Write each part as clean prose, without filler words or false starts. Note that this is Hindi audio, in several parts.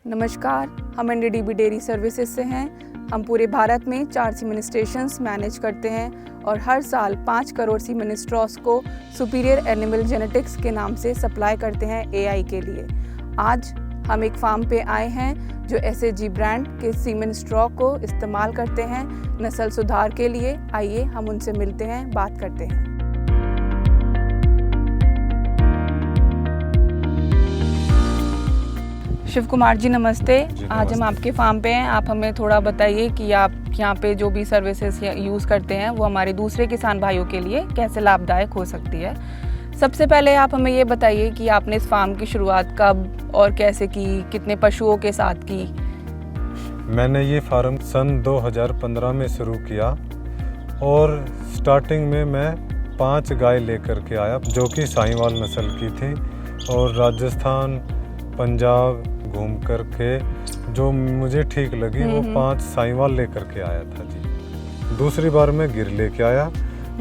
नमस्कार, हम एनडीडीबी डेयरी सर्विसेज से हैं। हम पूरे भारत में 4 सीमेन स्टेशंस मैनेज करते हैं और हर साल 5 करोड़ सीमेन स्ट्रॉस को सुपीरियर एनिमल जेनेटिक्स के नाम से सप्लाई करते हैं एआई के लिए। आज हम एक फार्म पे आए हैं जो एसएजी ब्रांड के सीमेन स्ट्रॉ को इस्तेमाल करते हैं नस्ल सुधार के लिए। आइए हम उनसे मिलते हैं, बात करते हैं। शिव कुमार जी नमस्ते। आज हम आपके फार्म पे हैं। आप हमें थोड़ा बताइए कि आप यहाँ पे जो भी सर्विसेज यूज़ करते हैं वो हमारे दूसरे किसान भाइयों के लिए कैसे लाभदायक हो सकती है। सबसे पहले आप हमें ये बताइए कि आपने इस फार्म की शुरुआत कब और कैसे की, कितने पशुओं के साथ की? मैंने ये फार्म सन 2015 में शुरू किया और स्टार्टिंग में मैं 5 गाय लेकर के आया जो कि साहिवाल नस्ल की थी, और राजस्थान पंजाब घूम कर के जो मुझे ठीक लगी वो 5 साहिवाल लेकर के आया था जी। दूसरी बार मैं गिर लेके आया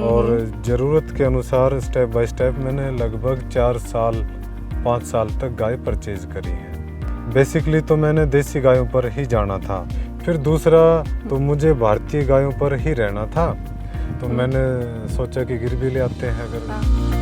और ज़रूरत के अनुसार स्टेप बाय स्टेप मैंने लगभग 5 साल तक गाय परचेज करी है। बेसिकली तो मैंने देसी गायों पर ही जाना था, फिर दूसरा तो मुझे भारतीय गायों पर ही रहना था, तो मैंने सोचा कि गिर भी ले आते हैं अगर।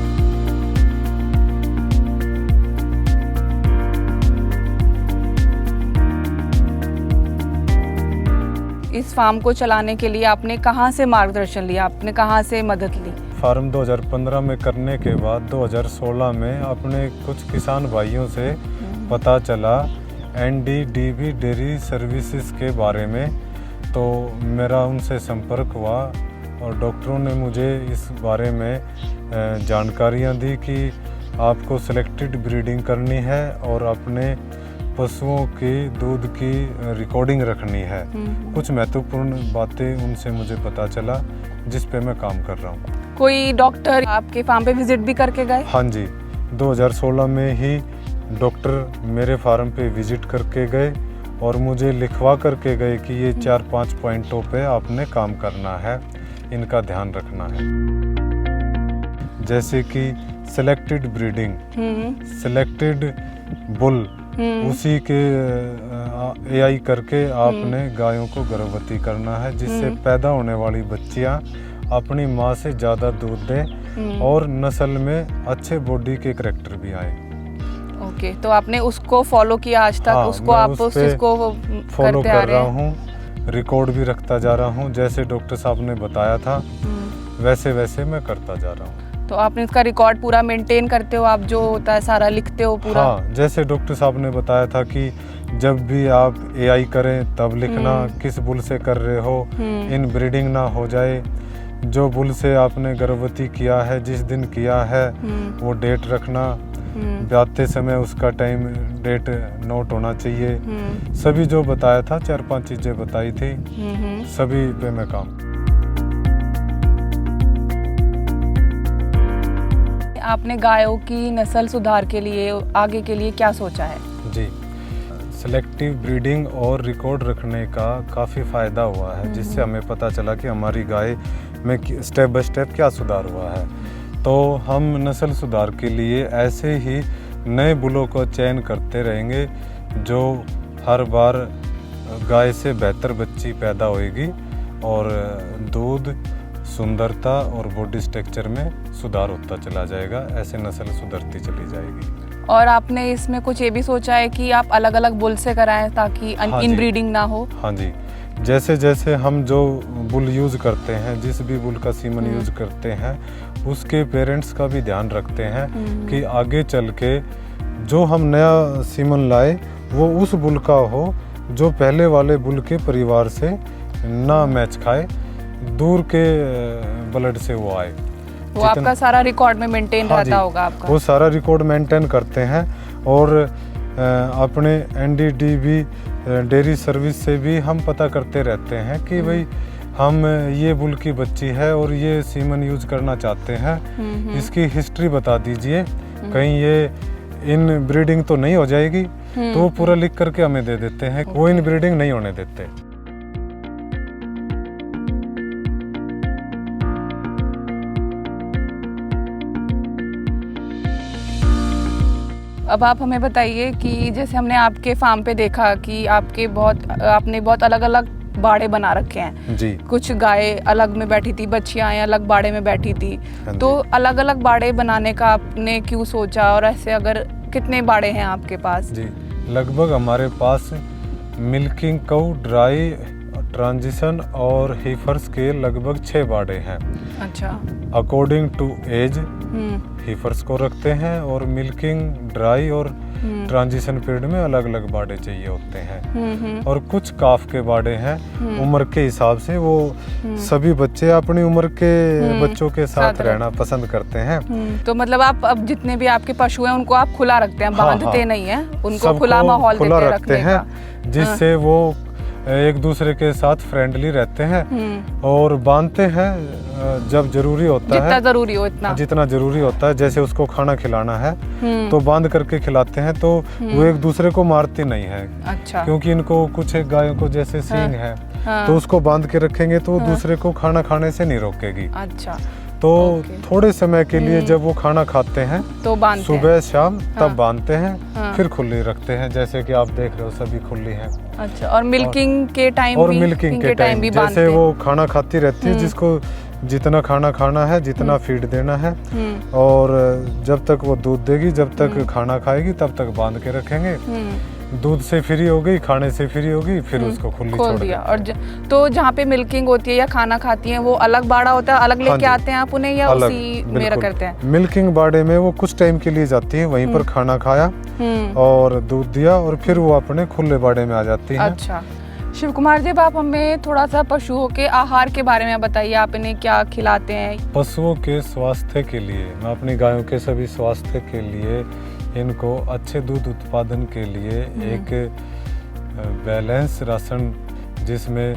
इस फार्म को चलाने के लिए आपने कहाँ से मार्गदर्शन लिया, आपने कहाँ से मदद ली? फार्म 2015 में करने के बाद 2016 में अपने कुछ किसान भाइयों से पता चला एनडीडीबी डेयरी सर्विसेज के बारे में, तो मेरा उनसे संपर्क हुआ और डॉक्टरों ने मुझे इस बारे में जानकारियाँ दी कि आपको सिलेक्टेड ब्रीडिंग करनी है और अपने पशुओं की दूध की रिकॉर्डिंग रखनी है। कुछ महत्वपूर्ण बातें उनसे मुझे पता चला जिस पे मैं काम कर रहा हूँ। कोई डॉक्टर आपके फार्म पे विजिट भी करके गए? हाँ जी, 2016 में ही डॉक्टर मेरे फार्म पे विजिट करके गए और मुझे लिखवा करके गए कि ये 4-5 पॉइंटों पे आपने काम करना है, इनका ध्यान रखना है। जैसे कि सिलेक्टेड ब्रीडिंग, सिलेक्टेड बुल, उसी के एआई करके आपने गायों को गर्भवती करना है जिससे पैदा होने वाली बच्चियां अपनी माँ से ज़्यादा दूध दें और नस्ल में अच्छे बॉडी के करैक्टर भी आए। ओके, तो आपने उसको फॉलो किया आज तक? हाँ, उसको आप उस चीज़ को फॉलो कर रहा हूँ, रिकॉर्ड भी रखता जा रहा हूँ। जैसे डॉक्टर साहब ने बताया था वैसे वैसे मैं करता जा रहा हूँ। तो आपने इसका रिकॉर्ड पूरा मेंटेन करते हो, आप जो होता है सारा लिखते हो पूरा? हाँ, जैसे डॉक्टर साहब ने बताया था कि जब भी आप एआई करें तब लिखना किस बुल से कर रहे हो, इन ब्रीडिंग ना हो जाए, जो बुल से आपने गर्भवती किया है जिस दिन किया है वो डेट रखना, ब्याते समय उसका टाइम डेट नोट होना चाहिए। सभी जो बताया था 4-5 चीज़ें बताई थी, सभी पे मैं काम। आपने गायों की नस्ल सुधार के लिए आगे के लिए क्या सोचा है? जी, सेलेक्टिव ब्रीडिंग और रिकॉर्ड रखने का काफ़ी फ़ायदा हुआ है, जिससे हमें पता चला कि हमारी गाय में स्टेप बाय स्टेप क्या सुधार हुआ है। तो हम नस्ल सुधार के लिए ऐसे ही नए बुलों का चयन करते रहेंगे जो हर बार गाय से बेहतर बच्ची पैदा होएगी और दूध, सुंदरता और बॉडी स्ट्रक्चर में सुधार होता चला जाएगा। ऐसे नस्ल सुधरती चली जाएगी। और आपने इसमें कुछ ये भी सोचा है कि आप अलग अलग बुल से कराएं ताकि इनब्रीडिंग ना हो? हाँ जी, जैसे जैसे हम जो बुल यूज़ करते हैं, जिस भी बुल का सीमन यूज़ करते हैं, उसके पेरेंट्स का भी ध्यान रखते हैं कि आगे चल के जो हम नया सीमन लाए वो उस बुल का हो जो पहले वाले बुल के परिवार से ना मैच खाए, दूर के ब्लड से वो आए। वो आपका सारा रिकॉर्ड में मेंटेन रहता होगा आपका? वो सारा रिकॉर्ड मेंटेन करते हैं और अपने एनडीडीबी डेयरी सर्विस से भी हम पता करते रहते हैं कि भाई हम ये बुल की बच्ची है और ये सीमन यूज करना चाहते हैं, इसकी हिस्ट्री बता दीजिए, कहीं ये इन ब्रीडिंग तो नहीं हो जाएगी। तो वो पूरा लिख करके हमें दे देते हैं, वो इन ब्रीडिंग नहीं होने देते। अब आप हमें बताइए कि जैसे हमने आपके फार्म पे देखा कि आपने बहुत अलग अलग बाड़े बना रखे हैं जी। कुछ गाय अलग में बैठी थी, बच्चियां अलग बाड़े में बैठी थी। हाँ तो अलग अलग बाड़े बनाने का आपने क्यों सोचा, और ऐसे अगर कितने बाड़े हैं आपके पास? जी, लगभग हमारे पास मिल्किंग काऊ, ड्राई, ट्रांजिशन और हीफर्स के लगभग 6 बाड़े हैं। अच्छा। अकॉर्डिंग टू एज हीफर्स को रखते हैं, और मिल्किंग, ड्राई और ट्रांजिशन पीरियड में अलग अलग बाड़े चाहिए होते हैं। और कुछ काफ के बाड़े हैं उम्र के हिसाब से, वो सभी बच्चे अपनी उम्र के बच्चों के साथ रहना पसंद करते हैं। तो मतलब आप अब जितने भी आपके पशु हैं उनको आप खुला रखते हैं, बांधते नहीं है, उनको खुला माहौल खुला देते रखते हैं, जिससे वो एक दूसरे के साथ फ्रेंडली रहते हैं। और बांधते हैं जब जरूरी होता है, जितना जरूरी हो इतना, जितना जरूरी होता है। जैसे उसको खाना खिलाना है तो बांध करके खिलाते हैं, तो वो एक दूसरे को मारती नहीं है। अच्छा। क्योंकि इनको कुछ एक गायों को जैसे सींग है, तो उसको बांध के रखेंगे तो दूसरे को खाना खाने से नहीं रोकेगी। अच्छा। तो थोड़े समय के लिए जब वो खाना खाते हैं तो बांधते सुबह शाम, तब बांधते हैं, फिर खुली रखते हैं, जैसे कि आप देख रहे हो सभी खुली हैं। अच्छा। और मिल्किंग के टाइम और मिल्किंग के टाइम भी जैसे वो खाना खाती रहती है, जिसको जितना खाना खाना है, जितना फीड देना है, और जब तक वो दूध देगी, जब तक खाना खाएगी, तब तक बांध के रखेंगे। दूध से फ्री हो गई, खाने से फ्री होगी, फिर उसको खुली छोड़ दिया। और तो जहाँ पे मिल्किंग होती है या खाना खाती हैं, वो अलग बाड़ा होता है, अलग लेके आते हैं आप उन्हें, या उसी में करते हैं? मिल्किंग बाड़े में वो कुछ टाइम के लिए जाती है, वहीं पर खाना खाया और दूध दिया, और फिर वो अपने खुले बाड़े में आ जाती है। अच्छा। शिव कुमार जी, आप हमें थोड़ा सा पशुओं के आहार के बारे में बताइए, आप इन्हें क्या खिलाते हैं? पशुओं के स्वास्थ्य के लिए, मैं अपनी गायों के सभी स्वास्थ्य के लिए, इनको अच्छे दूध उत्पादन के लिए एक बैलेंस राशन, जिसमें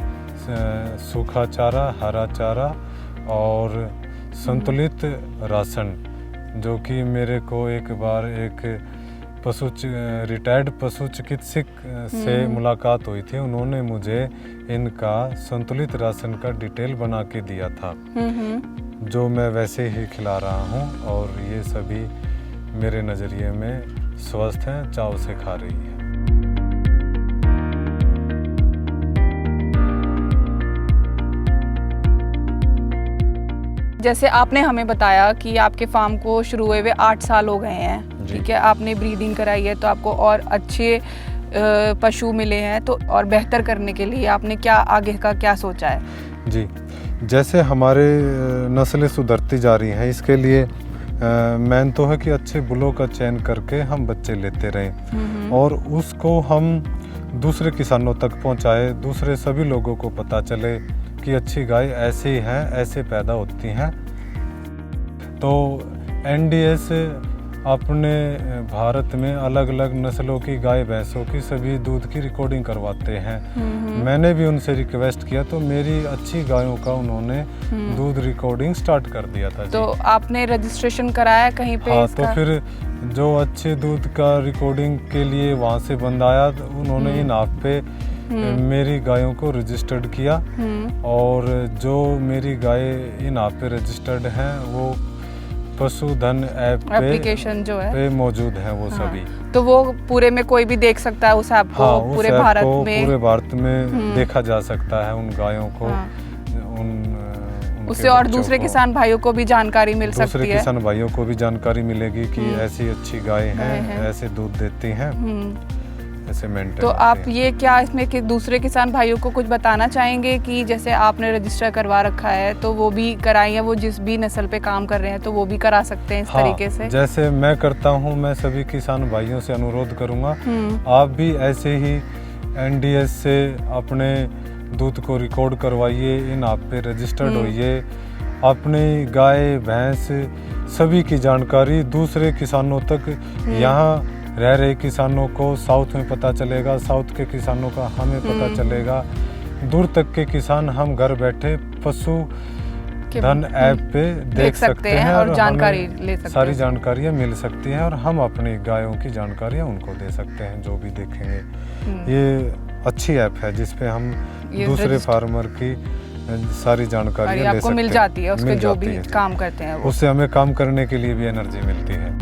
सूखा चारा, हरा चारा और संतुलित राशन, जो कि मेरे को एक बार एक रिटायर्ड पशु चिकित्सक से मुलाकात हुई थी। उन्होंने मुझे इनका संतुलित राशन का डिटेल बना के दिया था, जो मैं वैसे ही खिला रहा हूँ, और ये सभी मेरे नज़रिए में स्वस्थ हैं, चाव से खा रही है। जैसे आपने हमें बताया कि आपके फार्म को शुरू हुए 8 साल हो गए हैं, ठीक है, आपने ब्रीडिंग कराई है, तो आपको और अच्छे पशु मिले हैं, तो और बेहतर करने के लिए आपने क्या आगे का क्या सोचा है? जी, जैसे हमारे नस्लें सुधरती जा रही हैं, इसके लिए मेन तो है कि अच्छे बुलों का चयन करके हम बच्चे लेते रहें, और उसको हम दूसरे किसानों तक पहुंचाए, दूसरे सभी लोगों को पता चले कि अच्छी गाय ऐसी हैं, ऐसे पैदा होती हैं। तो एनडीएस अपने भारत में अलग अलग नस्लों की गाय भैंसों की सभी दूध की रिकॉर्डिंग करवाते हैं। मैंने भी उनसे रिक्वेस्ट किया, तो मेरी अच्छी गायों का उन्होंने दूध रिकॉर्डिंग स्टार्ट कर दिया था। तो आपने रजिस्ट्रेशन कराया कहीं पे? हाँ, तो फिर जो अच्छे दूध का रिकॉर्डिंग के लिए वहाँ से बंद आया, उन्होंने इन आप पे मेरी गायों को रजिस्टर्ड किया, और जो मेरी गाय इन आप पे रजिस्टर्ड हैं, वो पशुधन ऐप एप्लीकेशन जो है पे मौजूद है वो सभी। तो वो पूरे में कोई भी देख सकता है उस ऐप को? हाँ, पूरे भारत में? पूरे भारत में देखा जा सकता है उन गायों को। उससे और दूसरे किसान भाइयों को भी जानकारी मिल सकती है। दूसरे किसान भाइयों को भी जानकारी मिलेगी कि ऐसी अच्छी गाय हैं, ऐसे दूध देती हैं, ऐसे मेंटेन। तो आप ये क्या इसमें कि दूसरे किसान भाइयों को कुछ बताना चाहेंगे कि जैसे आपने रजिस्टर करवा रखा है, तो वो भी कराएं, वो जिस भी नस्ल पे काम कर रहे हैं तो वो भी करा सकते हैं इस तरीके से? जैसे मैं करता हूँ, मैं सभी किसान भाइयों से अनुरोध करूँगा, आप भी ऐसे ही एनडीएस से अपने दूध को रिकॉर्ड करवाइए, इन आप पे रजिस्टर्ड होइए, अपनी गाय भैंस सभी की जानकारी दूसरे किसानों तक, यहाँ रह रहे किसानों को साउथ में पता चलेगा, साउथ के किसानों का हमें पता चलेगा, दूर तक के किसान हम घर बैठे पशु धन ऐप पे देख सकते हैं और जानकारी ले सकते हैं, सारी जानकारियाँ मिल सकती हैं, और हम अपनी गायों की जानकारियाँ उनको दे सकते हैं जो भी देखेंगे। ये अच्छी ऐप है जिसपे हम दूसरे फार्मर की सारी जानकारियाँ ले सकते हैं, मिल जाती है, उसके जो भी काम करते हैं, उससे हमें काम करने के लिए भी एनर्जी मिलती है।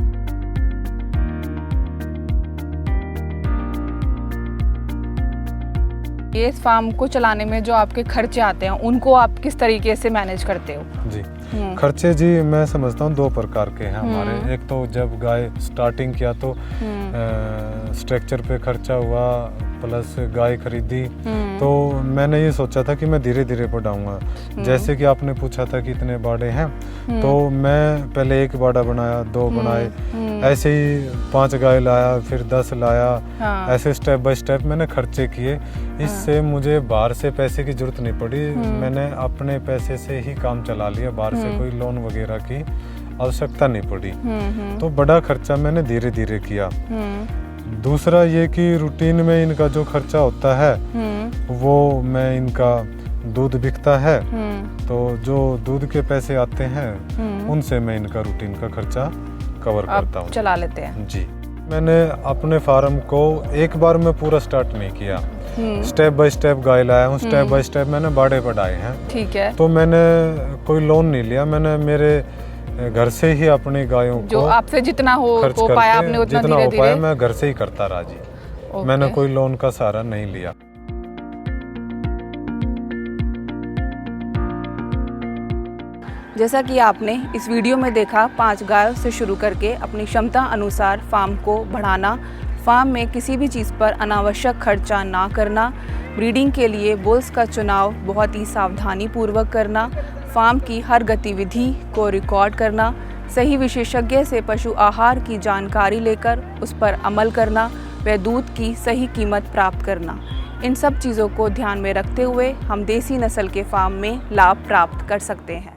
ये इस फार्म को चलाने में जो आपके खर्चे आते हैं उनको आप किस तरीके से मैनेज करते हो? जी, खर्चे जी मैं समझता हूँ दो प्रकार के हैं हमारे। एक तो जब गाय स्टार्टिंग किया तो स्ट्रक्चर पे खर्चा हुआ, प्लस गाय खरीदी, तो मैंने ये सोचा था कि मैं धीरे धीरे बढ़ाऊंगा। जैसे कि आपने पूछा था कि इतने बाड़े हैं, तो मैं पहले 1 बाड़ा बनाया, 2 बनाए, ऐसे ही 5 गाय लाया, फिर 10 लाया। ऐसे स्टेप बाय स्टेप मैंने खर्चे किए। इससे मुझे बाहर से पैसे की जरूरत नहीं पड़ी। मैंने अपने पैसे से ही काम चला लिया, बाहर से कोई लोन वगैरह की आवश्यकता नहीं पड़ी। तो बड़ा खर्चा मैंने धीरे धीरे किया। दूसरा ये कि रूटीन में इनका जो खर्चा होता है वो मैं इनका दूध बिकता है, तो जो दूध के पैसे आते हैं उनसे मैं इनका रूटीन का खर्चा कवर करता हूँ, चला लेते हैं। जी, मैंने अपने फार्म को एक बार में पूरा स्टार्ट नहीं किया, स्टेप बाय स्टेप गाय लाया हूँ, स्टेप बाय स्टेप मैंने बाड़े बढ़ाए हैं। ठीक है। तो मैंने कोई लोन नहीं लिया, मैंने मेरे घर से ही अपनी गायों को जो आपसे जितना हो पाया आपने उतना जितना हो पाया मैं घर से ही करता रहा जी। मैंने कोई लोन का सहारा नहीं लिया। जैसा कि आपने इस वीडियो में देखा, 5 गायों से शुरू करके अपनी क्षमता अनुसार फार्म को बढ़ाना, फार्म में किसी भी चीज़ पर अनावश्यक खर्चा ना करना, ब्रीडिंग के लिए बुल्स का चुनाव बहुत ही सावधानी पूर्वक करना, फार्म की हर गतिविधि को रिकॉर्ड करना, सही विशेषज्ञ से पशु आहार की जानकारी लेकर उस पर अमल करना व दूध की सही कीमत प्राप्त करना, इन सब चीज़ों को ध्यान में रखते हुए हम देसी नस्ल के फार्म में लाभ प्राप्त कर सकते हैं।